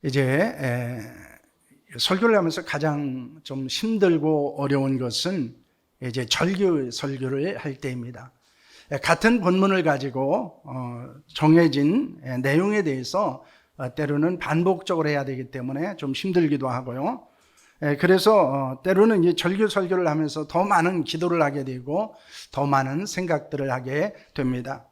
이제 설교를 하면서 가장 좀 힘들고 어려운 것은 이제 절규 설교를 할 때입니다. 같은 본문을 가지고 정해진 내용에 대해서 때로는 반복적으로 해야 되기 때문에 좀 힘들기도 하고요. 그래서 때로는 이 절규 설교를 하면서 더 많은 기도를 하게 되고 더 많은 생각들을 하게 됩니다.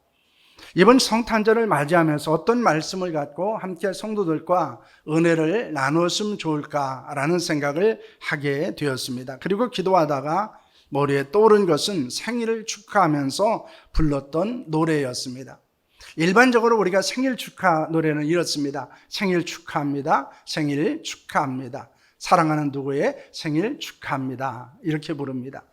이번 성탄절을 맞이하면서 어떤 말씀을 갖고 함께 성도들과 은혜를 나누었으면 좋을까라는 생각을 하게 되었습니다. 그리고 기도하다가 머리에 떠오른 것은 생일을 축하하면서 불렀던 노래였습니다. 일반적으로 우리가 생일 축하 노래는 이렇습니다. 생일 축하합니다. 생일 축하합니다. 사랑하는 누구의 생일 축하합니다. 이렇게 부릅니다.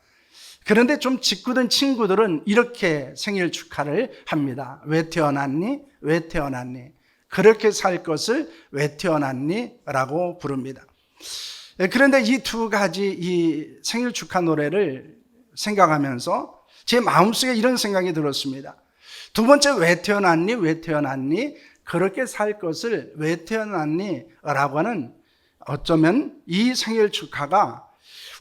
그런데 좀 짓궂은 친구들은 이렇게 생일 축하를 합니다. 왜 태어났니? 왜 태어났니? 그렇게 살 것을 왜 태어났니? 라고 부릅니다. 그런데 이 두 가지 이 생일 축하 노래를 생각하면서 제 마음속에 이런 생각이 들었습니다. 두 번째 왜 태어났니? 왜 태어났니? 그렇게 살 것을 왜 태어났니? 라고 하는 어쩌면 이 생일 축하가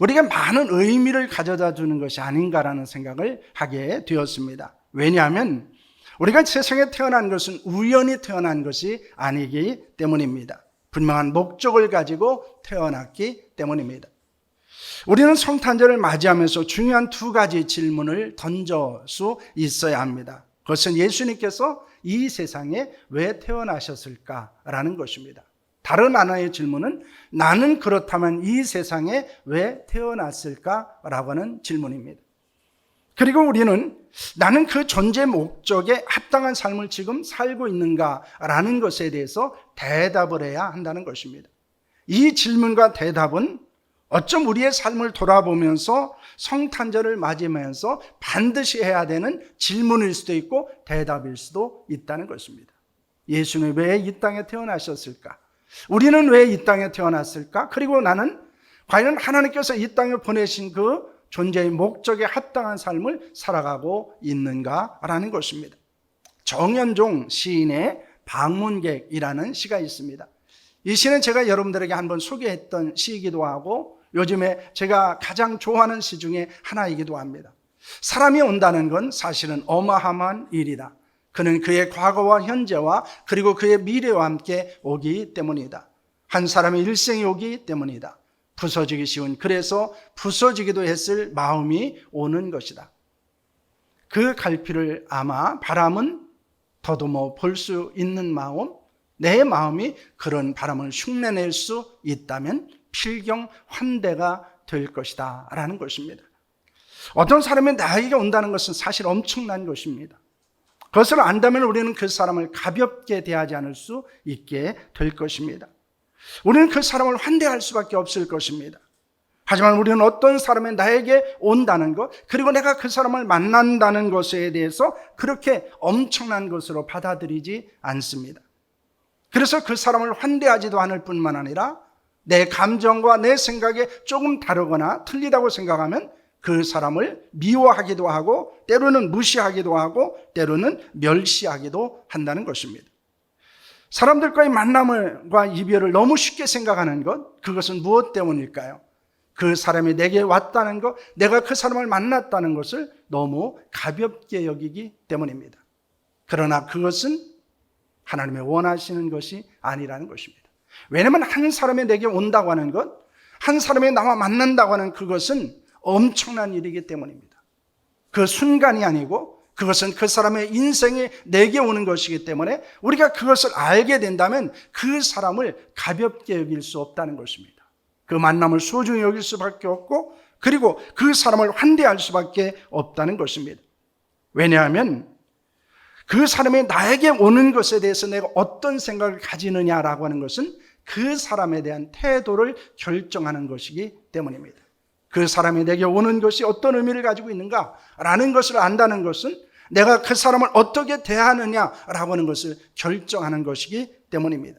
우리가 많은 의미를 가져다 주는 것이 아닌가라는 생각을 하게 되었습니다. 왜냐하면 우리가 세상에 태어난 것은 우연히 태어난 것이 아니기 때문입니다. 분명한 목적을 가지고 태어났기 때문입니다. 우리는 성탄절을 맞이하면서 중요한 두 가지 질문을 던질 수 있어야 합니다. 그것은 예수님께서 이 세상에 왜 태어나셨을까라는 것입니다. 다른 하나의 질문은 나는 그렇다면 이 세상에 왜 태어났을까라고 하는 질문입니다. 그리고 우리는 나는 그 존재 목적에 합당한 삶을 지금 살고 있는가라는 것에 대해서 대답을 해야 한다는 것입니다. 이 질문과 대답은 어쩜 우리의 삶을 돌아보면서 성탄절을 맞이하면서 반드시 해야 되는 질문일 수도 있고 대답일 수도 있다는 것입니다. 예수는 왜 이 땅에 태어나셨을까? 우리는 왜 이 땅에 태어났을까? 그리고 나는 과연 하나님께서 이 땅에 보내신 그 존재의 목적에 합당한 삶을 살아가고 있는가라는 것입니다. 정현종 시인의 방문객이라는 시가 있습니다. 이 시는 제가 여러분들에게 한번 소개했던 시이기도 하고 요즘에 제가 가장 좋아하는 시 중에 하나이기도 합니다. 사람이 온다는 건 사실은 어마어마한 일이다. 그는 그의 과거와 현재와 그리고 그의 미래와 함께 오기 때문이다. 한 사람의 일생이 오기 때문이다. 부서지기 쉬운, 그래서 부서지기도 했을 마음이 오는 것이다. 그 갈피를 아마 바람은 더듬어 볼 수 있는 마음, 내 마음이 그런 바람을 흉내낼 수 있다면 필경 환대가 될 것이다 라는 것입니다. 어떤 사람이 나에게 온다는 것은 사실 엄청난 것입니다. 그것을 안다면 우리는 그 사람을 가볍게 대하지 않을 수 있게 될 것입니다. 우리는 그 사람을 환대할 수밖에 없을 것입니다. 하지만 우리는 어떤 사람이 나에게 온다는 것, 그리고 내가 그 사람을 만난다는 것에 대해서 그렇게 엄청난 것으로 받아들이지 않습니다. 그래서 그 사람을 환대하지도 않을 뿐만 아니라 내 감정과 내 생각에 조금 다르거나 틀리다고 생각하면 그 사람을 미워하기도 하고 때로는 무시하기도 하고 때로는 멸시하기도 한다는 것입니다. 사람들과의 만남과 이별을 너무 쉽게 생각하는 것, 그것은 무엇 때문일까요? 그 사람이 내게 왔다는 것, 내가 그 사람을 만났다는 것을 너무 가볍게 여기기 때문입니다. 그러나 그것은 하나님의 원하시는 것이 아니라는 것입니다. 왜냐하면 한 사람이 내게 온다고 하는 것, 한 사람이 나와 만난다고 하는 그것은 엄청난 일이기 때문입니다. 그 순간이 아니고 그것은 그 사람의 인생에 내게 오는 것이기 때문에 우리가 그것을 알게 된다면 그 사람을 가볍게 여길 수 없다는 것입니다. 그 만남을 소중히 여길 수밖에 없고 그리고 그 사람을 환대할 수밖에 없다는 것입니다. 왜냐하면 그 사람이 나에게 오는 것에 대해서 내가 어떤 생각을 가지느냐라고 하는 것은 그 사람에 대한 태도를 결정하는 것이기 때문입니다. 그 사람이 내게 오는 것이 어떤 의미를 가지고 있는가라는 것을 안다는 것은 내가 그 사람을 어떻게 대하느냐라고 하는 것을 결정하는 것이기 때문입니다.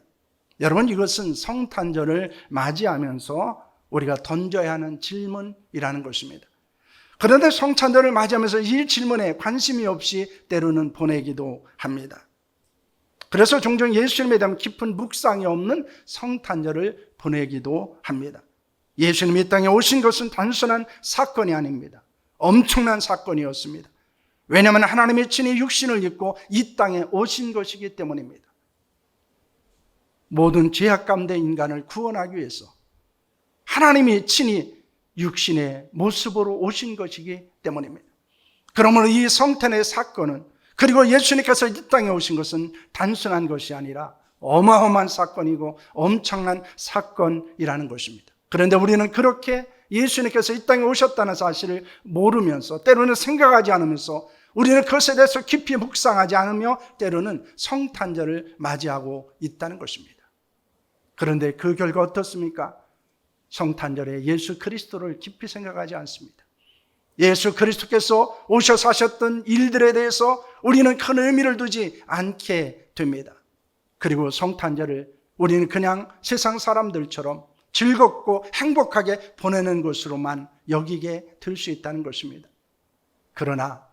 여러분, 이것은 성탄절을 맞이하면서 우리가 던져야 하는 질문이라는 것입니다. 그런데 성탄절을 맞이하면서 이 질문에 관심이 없이 때로는 보내기도 합니다. 그래서 종종 예수님에 대한 깊은 묵상이 없는 성탄절을 보내기도 합니다. 예수님이 이 땅에 오신 것은 단순한 사건이 아닙니다. 엄청난 사건이었습니다. 왜냐하면 하나님의 친히 육신을 입고 이 땅에 오신 것이기 때문입니다. 모든 죄악 가운데 인간을 구원하기 위해서 하나님이 친히 육신의 모습으로 오신 것이기 때문입니다. 그러므로 이 성탄의 사건은, 그리고 예수님께서 이 땅에 오신 것은 단순한 것이 아니라 어마어마한 사건이고 엄청난 사건이라는 것입니다. 그런데 우리는 그렇게 예수님께서 이 땅에 오셨다는 사실을 모르면서, 때로는 생각하지 않으면서, 우리는 그것에 대해서 깊이 묵상하지 않으며 때로는 성탄절을 맞이하고 있다는 것입니다. 그런데 그 결과 어떻습니까? 성탄절에 예수 그리스도를 깊이 생각하지 않습니다. 예수 그리스도께서 오셔서 하셨던 일들에 대해서 우리는 큰 의미를 두지 않게 됩니다. 그리고 성탄절을 우리는 그냥 세상 사람들처럼 즐겁고 행복하게 보내는 것으로만 여기게 될 수 있다는 것입니다. 그러나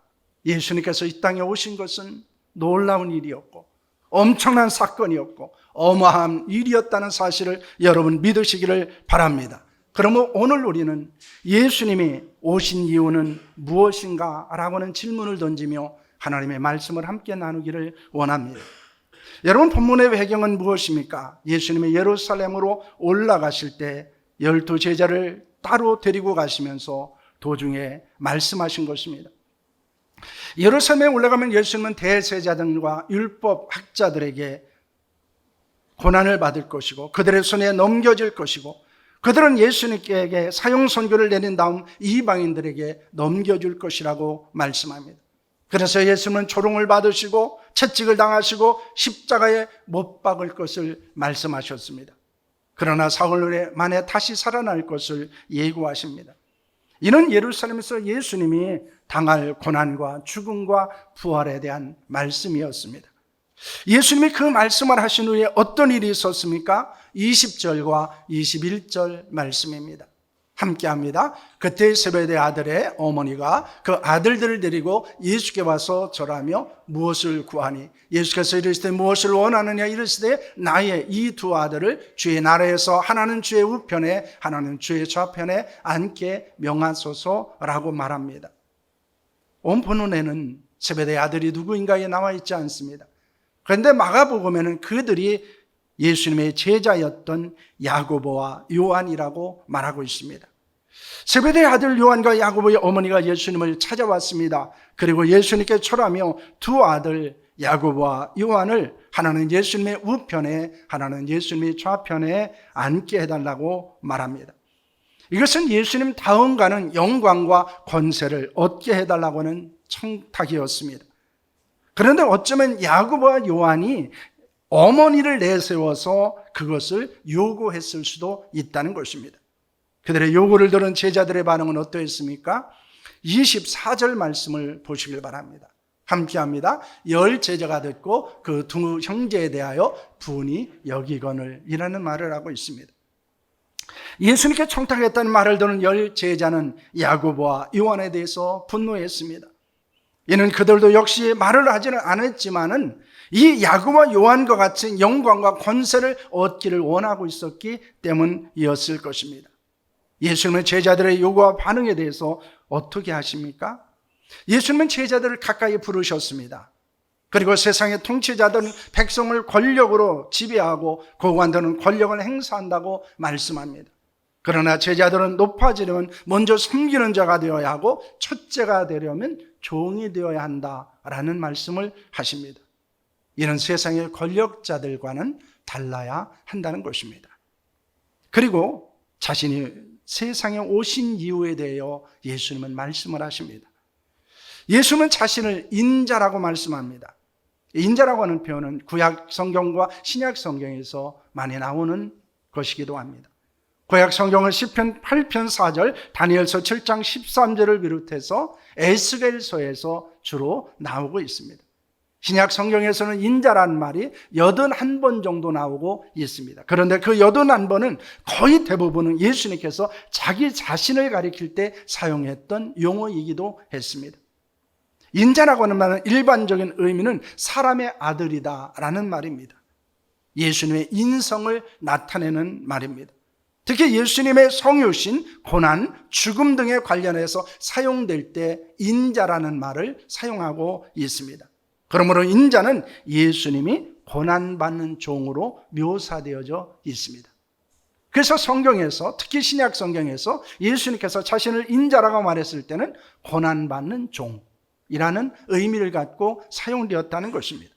예수님께서 이 땅에 오신 것은 놀라운 일이었고 엄청난 사건이었고 어마어마한 일이었다는 사실을 여러분 믿으시기를 바랍니다. 그러면 오늘 우리는 예수님이 오신 이유는 무엇인가? 라고는 질문을 던지며 하나님의 말씀을 함께 나누기를 원합니다. 여러분, 본문의 배경은 무엇입니까? 예수님이 예루살렘으로 올라가실 때 12제자를 따로 데리고 가시면서 도중에 말씀하신 것입니다. 예루살렘에 올라가면 예수님은 대제사장들과 율법 학자들에게 고난을 받을 것이고 그들의 손에 넘겨질 것이고 그들은 예수님께 사형 선고를 내린 다음 이방인들에게 넘겨줄 것이라고 말씀합니다. 그래서 예수님은 조롱을 받으시고 채찍을 당하시고 십자가에 못 박을 것을 말씀하셨습니다. 그러나 사흘 만에 다시 살아날 것을 예고하십니다. 이는 예루살렘에서 예수님이 당할 고난과 죽음과 부활에 대한 말씀이었습니다. 예수님이 그 말씀을 하신 후에 어떤 일이 있었습니까? 20절과 21절 말씀입니다. 함께합니다. 그때 세베대 아들의 어머니가 그 아들들을 데리고 예수께 와서 절하며 무엇을 구하니? 예수께서 이르시되 무엇을 원하느냐? 이르시되 나의 이 두 아들을 주의 나라에서 하나는 주의 우편에 하나는 주의 좌편에 앉게 명하소서라고 말합니다. 온 본문에는 세베대 아들이 누구인가에 나와 있지 않습니다. 그런데 마가복음에는 그들이 예수님의 제자였던 야고보와 요한이라고 말하고 있습니다. 세베대의 아들 요한과 야고보의 어머니가 예수님을 찾아왔습니다. 그리고 예수님께 절하며 두 아들 야고보와 요한을 하나는 예수님의 우편에 하나는 예수님의 좌편에 앉게 해달라고 말합니다. 이것은 예수님 다음 가는 영광과 권세를 얻게 해달라고 하는 청탁이었습니다. 그런데 어쩌면 야고보와 요한이 어머니를 내세워서 그것을 요구했을 수도 있다는 것입니다. 그들의 요구를 들은 제자들의 반응은 어떠했습니까? 24절 말씀을 보시길 바랍니다. 함께합니다. 10 제자가 듣고 그 두 형제에 대하여 분이 여기거늘 이라는 말을 하고 있습니다. 예수님께 청탁했다는 말을 듣는 10 제자는 야고보와 요한에 대해서 분노했습니다. 이는 그들도 역시 말을 하지는 않았지만은 이 야고보와 요한과 같은 영광과 권세를 얻기를 원하고 있었기 때문이었을 것입니다. 예수님은 제자들의 요구와 반응에 대해서 어떻게 하십니까? 예수님은 제자들을 가까이 부르셨습니다. 그리고 세상의 통치자들은 백성을 권력으로 지배하고 고관들은 권력을 행사한다고 말씀합니다. 그러나 제자들은 높아지려면 먼저 섬기는 자가 되어야 하고 첫째가 되려면 종이 되어야 한다라는 말씀을 하십니다. 이는 세상의 권력자들과는 달라야 한다는 것입니다. 그리고 자신이 세상에 오신 이유에 대하여 예수님은 말씀을 하십니다. 예수님은 자신을 인자라고 말씀합니다. 인자라고 하는 표현은 구약 성경과 신약 성경에서 많이 나오는 것이기도 합니다. 구약 성경은 시편 8편 4절, 다니엘서 7장 13절을 비롯해서 에스겔서에서 주로 나오고 있습니다. 신약 성경에서는 인자라는 말이 81번 정도 나오고 있습니다. 그런데 그 81번은 거의 대부분은 예수님께서 자기 자신을 가리킬 때 사용했던 용어이기도 했습니다. 인자라고 하는 말은 일반적인 의미는 사람의 아들이다라는 말입니다. 예수님의 인성을 나타내는 말입니다. 특히 예수님의 성육신, 고난, 죽음 등에 관련해서 사용될 때 인자라는 말을 사용하고 있습니다. 그러므로 인자는 예수님이 고난받는 종으로 묘사되어져 있습니다. 그래서 성경에서, 특히 신약 성경에서 예수님께서 자신을 인자라고 말했을 때는 고난받는 종이라는 의미를 갖고 사용되었다는 것입니다.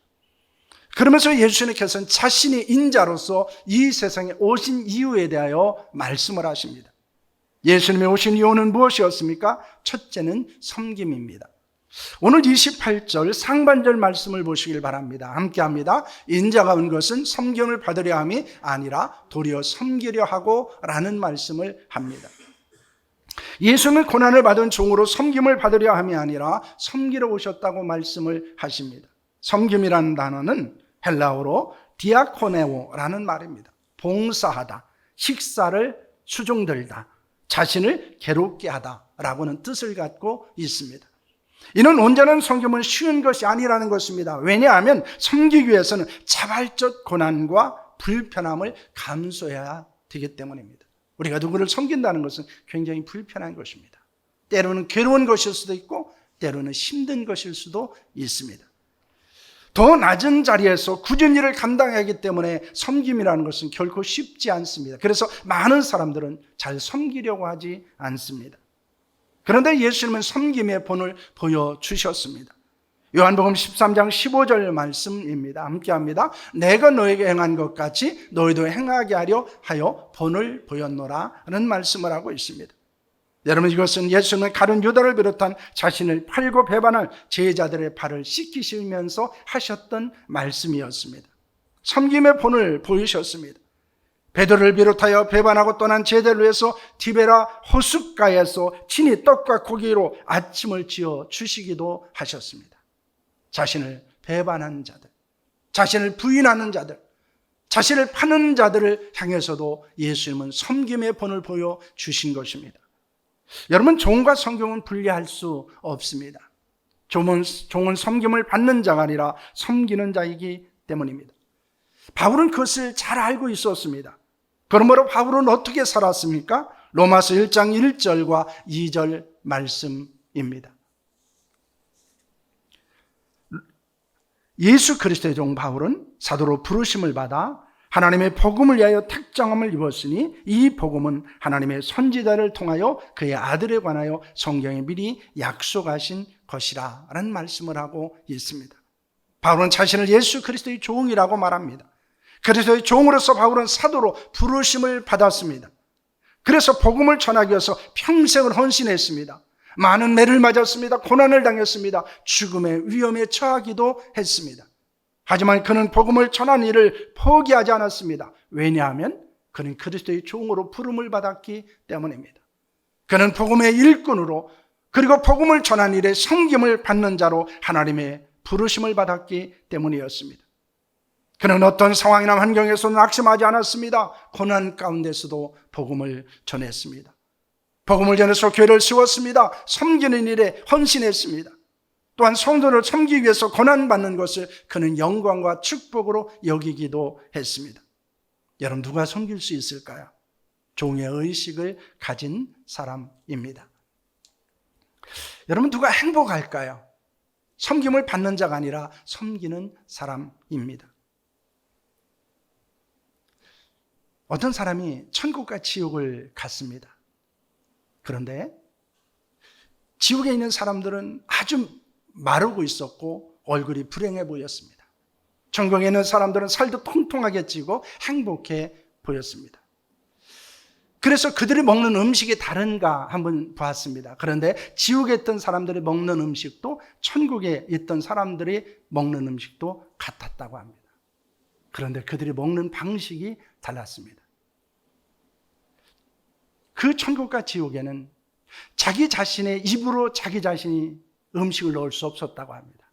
그러면서 예수님께서는 자신이 인자로서 이 세상에 오신 이유에 대하여 말씀을 하십니다. 예수님이 오신 이유는 무엇이었습니까? 첫째는 섬김입니다. 오늘 28절 상반절 말씀을 보시길 바랍니다. 함께 합니다. 인자가 온 것은 섬김을 받으려 함이 아니라 도리어 섬기려 하고 라는 말씀을 합니다. 예수는 고난을 받은 종으로 섬김을 받으려 함이 아니라 섬기러 오셨다고 말씀을 하십니다. 섬김이라는 단어는 헬라어로 디아코네오라는 말입니다. 봉사하다, 식사를 수종들다, 자신을 괴롭게 하다라고는 뜻을 갖고 있습니다. 이는 온전한 섬김은 쉬운 것이 아니라는 것입니다. 왜냐하면 섬기기 위해서는 자발적 고난과 불편함을 감수해야 되기 때문입니다. 우리가 누구를 섬긴다는 것은 굉장히 불편한 것입니다. 때로는 괴로운 것일 수도 있고 때로는 힘든 것일 수도 있습니다. 더 낮은 자리에서 굳은 일을 감당해야 하기 때문에 섬김이라는 것은 결코 쉽지 않습니다. 그래서 많은 사람들은 잘 섬기려고 하지 않습니다. 그런데 예수님은 섬김의 본을 보여주셨습니다. 요한복음 13장 15절 말씀입니다. 함께합니다. 내가 너에게 행한 것 같이 너희도 행하게 하려 하여 본을 보였노라 라는 말씀을 하고 있습니다. 여러분, 이것은 예수님은 가룟 유다를 비롯한 자신을 팔고 배반할 제자들의 발을 씻기시면서 하셨던 말씀이었습니다. 섬김의 본을 보이셨습니다. 베드로를 비롯하여 배반하고 떠난 제자를 위해서 디베라 호숫가에서 친히 떡과 고기로 아침을 지어 주시기도 하셨습니다. 자신을 배반한 자들, 자신을 부인하는 자들, 자신을 파는 자들을 향해서도 예수님은 섬김의 본을 보여주신 것입니다. 여러분, 종과 섬김은 분리할 수 없습니다. 종은 섬김을 받는 자가 아니라 섬기는 자이기 때문입니다. 바울은 그것을 잘 알고 있었습니다. 그러므로 바울은 어떻게 살았습니까? 로마서 1장 1절과 2절 말씀입니다. 예수 그리스도의 종 바울은 사도로 부르심을 받아 하나님의 복음을 위하여 택정함을 입었으니 이 복음은 하나님의 선지자를 통하여 그의 아들에 관하여 성경에 미리 약속하신 것이라 라는 말씀을 하고 있습니다. 바울은 자신을 예수 그리스도의 종이라고 말합니다. 그리스도의 종으로서 바울은 사도로 부르심을 받았습니다. 그래서 복음을 전하기 위해서 평생을 헌신했습니다. 많은 매를 맞았습니다. 고난을 당했습니다. 죽음의 위험에 처하기도 했습니다. 하지만 그는 복음을 전하는 일을 포기하지 않았습니다. 왜냐하면 그는 그리스도의 종으로 부름을 받았기 때문입니다. 그는 복음의 일꾼으로, 그리고 복음을 전하는 일에 섬김을 받는 자로 하나님의 부르심을 받았기 때문이었습니다. 그는 어떤 상황이나 환경에서는 낙심하지 않았습니다. 고난 가운데서도 복음을 전했습니다. 복음을 전해서 교회를 세웠습니다. 섬기는 일에 헌신했습니다. 또한 성도를 섬기기 위해서 고난받는 것을 그는 영광과 축복으로 여기기도 했습니다. 여러분, 누가 섬길 수 있을까요? 종의 의식을 가진 사람입니다. 여러분, 누가 행복할까요? 섬김을 받는 자가 아니라 섬기는 사람입니다. 어떤 사람이 천국과 지옥을 갔습니다. 그런데 지옥에 있는 사람들은 아주 마르고 있었고 얼굴이 불행해 보였습니다. 천국에 있는 사람들은 살도 통통하게 찌고 행복해 보였습니다. 그래서 그들이 먹는 음식이 다른가 한번 봤습니다. 그런데 지옥에 있던 사람들이 먹는 음식도 천국에 있던 사람들이 먹는 음식도 같았다고 합니다. 그런데 그들이 먹는 방식이 달랐습니다. 그 천국과 지옥에는 자기 자신의 입으로 자기 자신이 음식을 넣을 수 없었다고 합니다.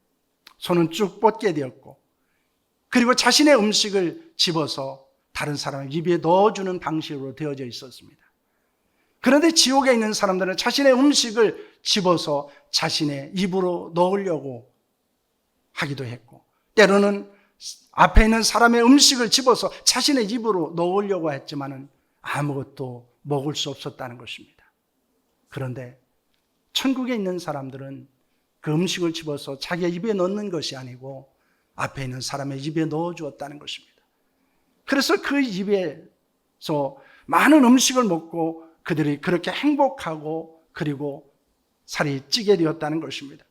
손은 쭉 뻗게 되었고, 그리고 자신의 음식을 집어서 다른 사람의 입에 넣어주는 방식으로 되어져 있었습니다. 그런데 지옥에 있는 사람들은 자신의 음식을 집어서 자신의 입으로 넣으려고 하기도 했고, 때로는 앞에 있는 사람의 음식을 집어서 자신의 입으로 넣으려고 했지만은 아무것도 먹을 수 없었다는 것입니다. 그런데 천국에 있는 사람들은 그 음식을 집어서 자기의 입에 넣는 것이 아니고 앞에 있는 사람의 입에 넣어 주었다는 것입니다. 그래서 그 입에서 많은 음식을 먹고 그들이 그렇게 행복하고 그리고 살이 찌게 되었다는 것입니다.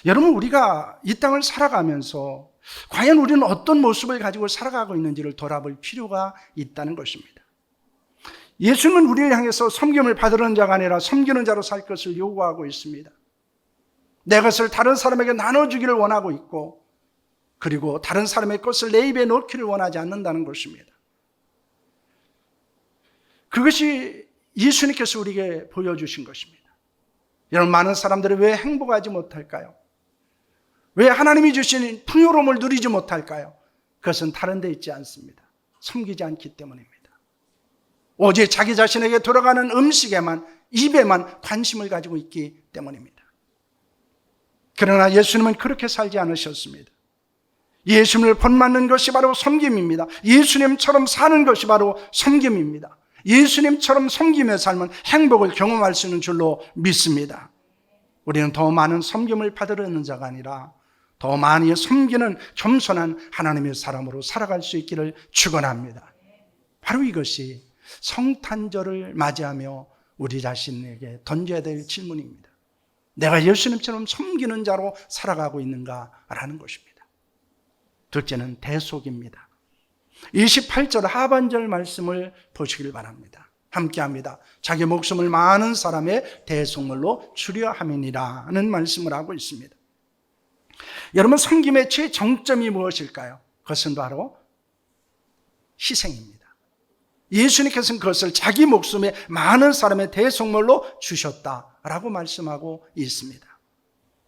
여러분, 우리가 이 땅을 살아가면서 과연 우리는 어떤 모습을 가지고 살아가고 있는지를 돌아볼 필요가 있다는 것입니다. 예수님은 우리를 향해서 섬김을 받으려는 자가 아니라 섬기는 자로 살 것을 요구하고 있습니다. 내 것을 다른 사람에게 나눠주기를 원하고 있고, 그리고 다른 사람의 것을 내 입에 넣기를 원하지 않는다는 것입니다. 그것이 예수님께서 우리에게 보여주신 것입니다. 여러분, 많은 사람들이 왜 행복하지 못할까요? 왜 하나님이 주신 풍요로움을 누리지 못할까요? 그것은 다른 데 있지 않습니다. 섬기지 않기 때문입니다. 오직 자기 자신에게 돌아가는 음식에만, 입에만 관심을 가지고 있기 때문입니다. 그러나 예수님은 그렇게 살지 않으셨습니다. 예수님을 본받는 것이 바로 섬김입니다. 예수님처럼 사는 것이 바로 섬김입니다. 예수님처럼 섬김의 삶은 행복을 경험할 수 있는 줄로 믿습니다. 우리는 더 많은 섬김을 받으려는 자가 아니라 더 많이 섬기는 겸손한 하나님의 사람으로 살아갈 수 있기를 축원합니다. 바로 이것이 성탄절을 맞이하며 우리 자신에게 던져야 될 질문입니다. 내가 예수님처럼 섬기는 자로 살아가고 있는가라는 것입니다. 둘째는 대속입니다. 28절 하반절 말씀을 보시길 바랍니다. 함께합니다. 자기 목숨을 많은 사람의 대속물로 주려 함이니라는 말씀을 하고 있습니다. 여러분, 섬김의 최정점이 무엇일까요? 그것은 바로 희생입니다. 예수님께서는 그것을 자기 목숨에 많은 사람의 대속물로 주셨다라고 말씀하고 있습니다.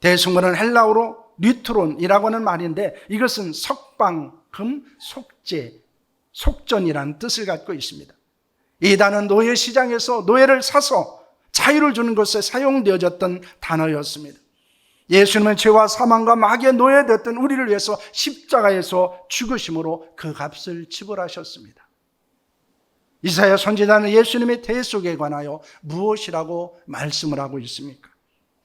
대속물은 헬라어로 뉴트론이라고 하는 말인데 이것은 석방, 금, 속죄, 속전이라는 뜻을 갖고 있습니다. 이 단어는 노예 시장에서 노예를 사서 자유를 주는 것에 사용되어졌던 단어였습니다. 예수님은 죄와 사망과 마귀의 노예됐던 우리를 위해서 십자가에서 죽으심으로 그 값을 지불하셨습니다. 이사야 선지자는 예수님의 대속에 관하여 무엇이라고 말씀을 하고 있습니까?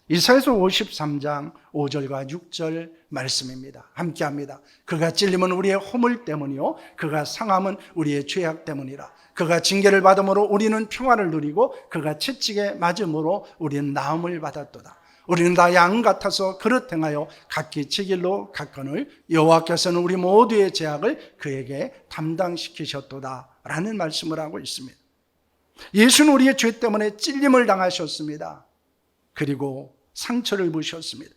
이사야서 53장 5절과 6절 말씀입니다. 함께합니다. 그가 찔림은 우리의 허물 때문이요 그가 상함은 우리의 죄악 때문이라. 그가 징계를 받음으로 우리는 평화를 누리고 그가 채찍에 맞음으로 우리는 나음을 받았도다. 우리는 다 양 같아서 그릇 행하여 각기 제 길로 갔거늘 여호와께서는 우리 모두의 죄악을 그에게 담당시키셨도다 라는 말씀을 하고 있습니다. 예수는 우리의 죄 때문에 찔림을 당하셨습니다. 그리고 상처를 입으셨습니다.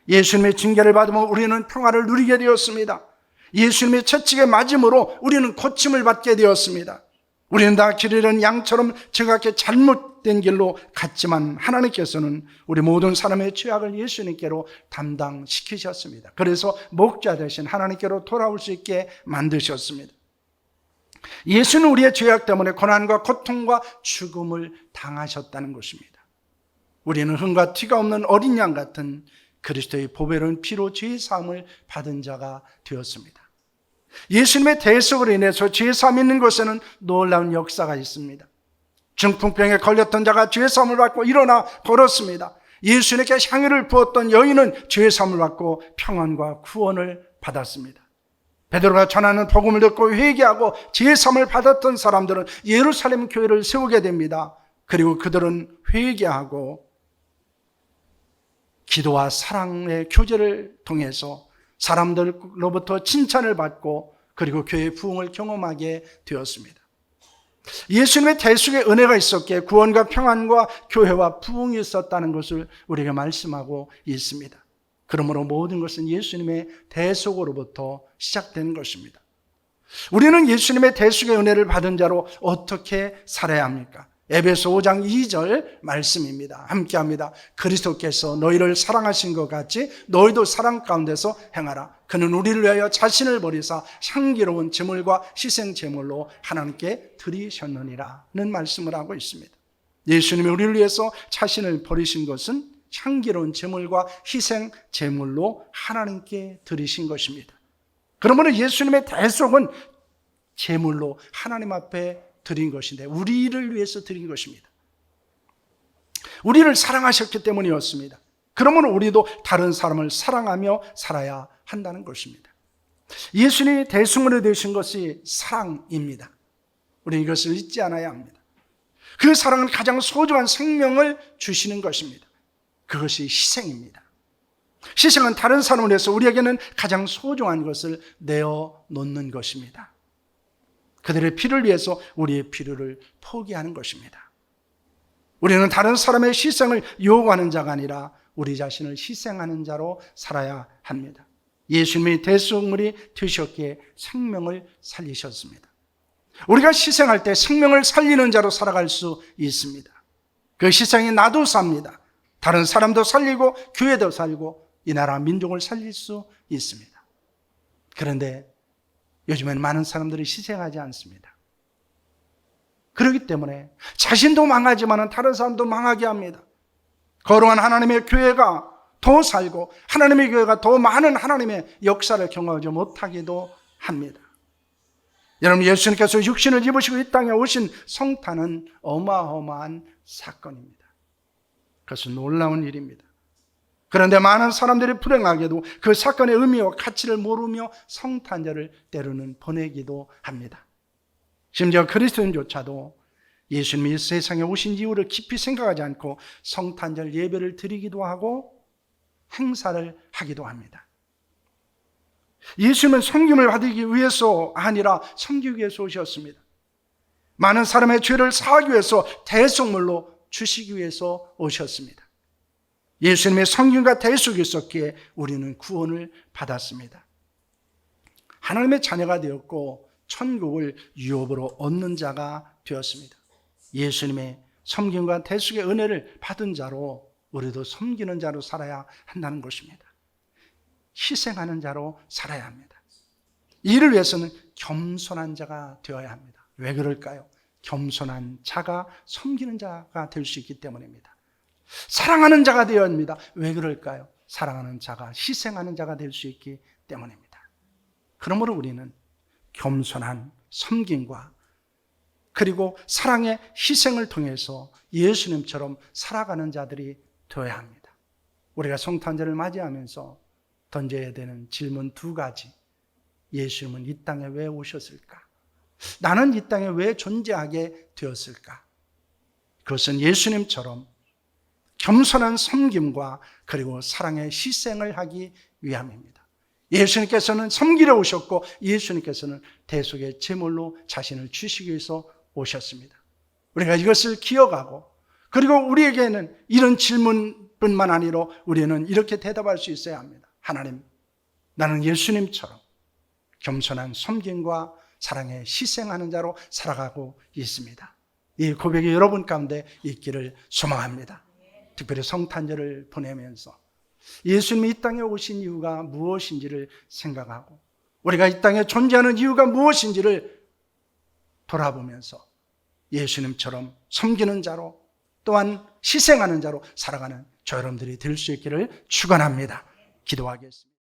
예수님의 징계를 받으면 우리는 평화를 누리게 되었습니다. 예수님의 채찍에 맞음으로 우리는 고침을 받게 되었습니다. 우리는 다 길 잃은 양처럼 제각기 잘못된 길로 갔지만 하나님께서는 우리 모든 사람의 죄악을 예수님께로 담당시키셨습니다. 그래서 목자 되신 하나님께로 돌아올 수 있게 만드셨습니다. 예수는 우리의 죄악 때문에 고난과 고통과 죽음을 당하셨다는 것입니다. 우리는 흠과 티가 없는 어린 양 같은 그리스도의 보배로운 피로 죄 사함을 받은 자가 되었습니다. 예수님의 대속으로 인해서 죄 사함 있는 곳에는 놀라운 역사가 있습니다. 중풍병에 걸렸던 자가 죄 사함을 받고 일어나 걸었습니다. 예수님께 향유를 부었던 여인은 죄 사함을 받고 평안과 구원을 받았습니다. 베드로가 전하는 복음을 듣고 회개하고 죄 사함을 받았던 사람들은 예루살렘 교회를 세우게 됩니다. 그리고 그들은 회개하고 기도와 사랑의 교제를 통해서 사람들로부터 칭찬을 받고 그리고 교회의 부흥을 경험하게 되었습니다. 예수님의 대속의 은혜가 있었기에 구원과 평안과 교회와 부흥이 있었다는 것을 우리가 말씀하고 있습니다. 그러므로 모든 것은 예수님의 대속으로부터 시작된 것입니다. 우리는 예수님의 대속의 은혜를 받은 자로 어떻게 살아야 합니까? 에베소 5장 2절 말씀입니다. 함께합니다. 그리스도께서 너희를 사랑하신 것 같이 너희도 사랑 가운데서 행하라. 그는 우리를 위하여 자신을 버리사 향기로운 제물과 희생 제물로 하나님께 드리셨느니라는 말씀을 하고 있습니다. 예수님이 우리를 위해서 자신을 버리신 것은 향기로운 제물과 희생 제물로 하나님께 드리신 것입니다. 그러므로 예수님의 대속은 제물로 하나님 앞에 드린 것인데 우리를 위해서 드린 것입니다. 우리를 사랑하셨기 때문이었습니다. 그러므로 우리도 다른 사람을 사랑하며 살아야 한다는 것입니다. 예수님이 대속물이 되신 것이 사랑입니다. 우리는 이것을 잊지 않아야 합니다. 그 사랑은 가장 소중한 생명을 주시는 것입니다. 그것이 희생입니다. 희생은 다른 사람을 위해서 우리에게는 가장 소중한 것을 내어놓는 것입니다. 그들의 피를 위해서 우리의 필요를 포기하는 것입니다. 우리는 다른 사람의 희생을 요구하는 자가 아니라 우리 자신을 희생하는 자로 살아야 합니다. 예수님이 대속물이 되셨기에 생명을 살리셨습니다. 우리가 희생할 때 생명을 살리는 자로 살아갈 수 있습니다. 그 희생이 나도 삽니다. 다른 사람도 살리고 교회도 살고 이 나라 민족을 살릴 수 있습니다. 그런데 요즘에는 많은 사람들이 희생하지 않습니다. 그렇기 때문에 자신도 망하지만 다른 사람도 망하게 합니다. 거룩한 하나님의 교회가 더 살고 하나님의 교회가 더 많은 하나님의 역사를 경험하지 못하기도 합니다. 여러분, 예수님께서 육신을 입으시고 이 땅에 오신 성탄은 어마어마한 사건입니다. 그것은 놀라운 일입니다. 그런데 많은 사람들이 불행하게도 그 사건의 의미와 가치를 모르며 성탄절을 때로는 보내기도 합니다. 심지어 그리스도인조차도 예수님이 세상에 오신 이유를 깊이 생각하지 않고 성탄절 예배를 드리기도 하고 행사를 하기도 합니다. 예수님은 섬김을 받기 위해서 아니라 섬기기 위해서 오셨습니다. 많은 사람의 죄를 사하기 위해서 대속물로 주시기 위해서 오셨습니다. 예수님의 섬김과 대속이 있었기에 우리는 구원을 받았습니다. 하나님의 자녀가 되었고 천국을 유업으로 얻는 자가 되었습니다. 예수님의 섬김과 대속의 은혜를 받은 자로 우리도 섬기는 자로 살아야 한다는 것입니다. 희생하는 자로 살아야 합니다. 이를 위해서는 겸손한 자가 되어야 합니다. 왜 그럴까요? 겸손한 자가 섬기는 자가 될 수 있기 때문입니다. 사랑하는 자가 되어야 합니다. 왜 그럴까요? 사랑하는 자가 희생하는 자가 될 수 있기 때문입니다. 그러므로 우리는 겸손한 섬김과 그리고 사랑의 희생을 통해서 예수님처럼 살아가는 자들이 되어야 합니다. 우리가 성탄절을 맞이하면서 던져야 되는 질문 두 가지. 예수님은 이 땅에 왜 오셨을까? 나는 이 땅에 왜 존재하게 되었을까? 그것은 예수님처럼 겸손한 섬김과 그리고 사랑의 희생을 하기 위함입니다. 예수님께서는 섬기러 오셨고 예수님께서는 대속의 제물로 자신을 주시기 위해서 오셨습니다. 우리가 이것을 기억하고 그리고 우리에게는 이런 질문뿐만 아니라 우리는 이렇게 대답할 수 있어야 합니다. 하나님, 나는 예수님처럼 겸손한 섬김과 사랑에 희생하는 자로 살아가고 있습니다. 이 고백이 여러분 가운데 있기를 소망합니다. 특별히 성탄절을 보내면서 예수님이 이 땅에 오신 이유가 무엇인지를 생각하고 우리가 이 땅에 존재하는 이유가 무엇인지를 돌아보면서 예수님처럼 섬기는 자로 또한 희생하는 자로 살아가는 저 여러분들이 될 수 있기를 축원합니다. 기도하겠습니다.